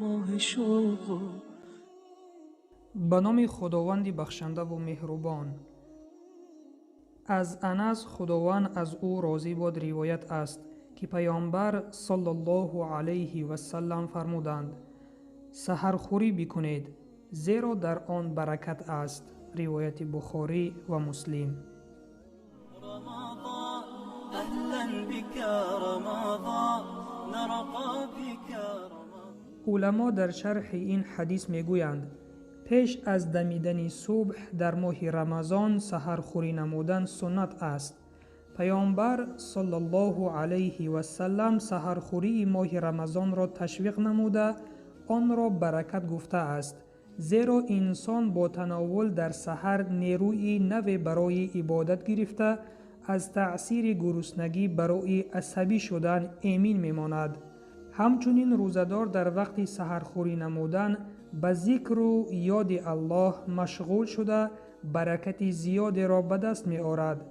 ماه شوق. به نام خداوند بخشنده و مهربان. از انس خداوند از او راضی باد روایت است که پیامبر صلی الله علیه و سلم فرمودند: سحرخوری بکنید زیرا در آن برکت است. روایت بخاری و مسلم. رمضان أهلا بك رمضان نرقى بك رمضان. علما در شرح این حدیث میگویند پیش از دمیدن صبح در ماه رمضان سحرخوری نمودن سنت است. پیامبر صلی الله علیه و سلم سحرخوری ماه رمضان را تشویق نموده آن را برکت گفته است، زیرا انسان با تناول در سحر نیروی نو برای عبادت گرفته از تأثیر گرسنگی برای عصبی شدن امین میماند. همچنین روزدار در وقت سحرخوری نمودن به ذکر و یاد الله مشغول شده برکت زیاد را به دست می آورد،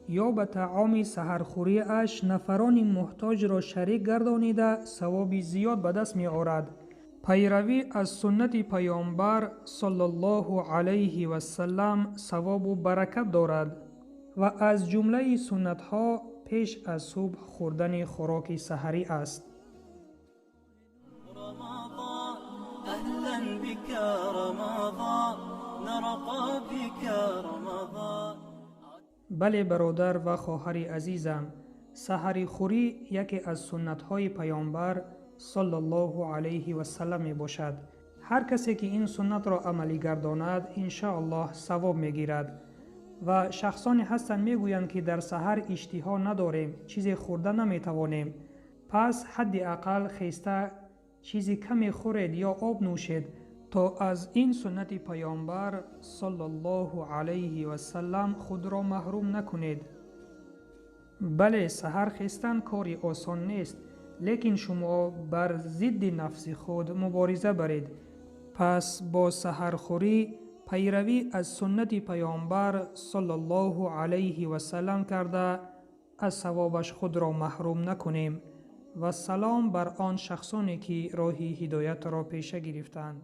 یا به طعام سحرخوری اش نفران محتاج را شریک گردانیده ثواب زیاد به دست می آورد. پیروی از سنت پیامبر صلی الله علیه و سلم ثواب و برکت دارد و از جمله سنت ها پیش از صبح خوردن خوراک سحری است. رمضان أهلا بك رمضان نرقى بك رمضان. بله برادر و خواهر عزیزم، سحری خوری یکی از سنت های پیامبر صلی الله علیه و سلم می باشد. هر کسی که این سنت را عملی گرداند انشاءالله ثواب می گیرد. و شخصانی هستند می گویند که در سحر اشتها نداریم، چیزی خورده نمی توانیم، پس حداقل خسته چیزی کمی خورید یا آب نوشید تا از این سنت پیامبر صلی الله علیه و سلم خود را محروم نکنید. بله سحر خستن کاری آسان نیست، لیکن شما بر ضد نفس خود مبارزه برید. پس با سحرخوری پیروی از سنت پیامبر صلی الله علیه و سلم کرده از ثوابش خود را محروم نکنیم. و سلام بر آن شخصانی که راه هدایت را پیشه گرفتند.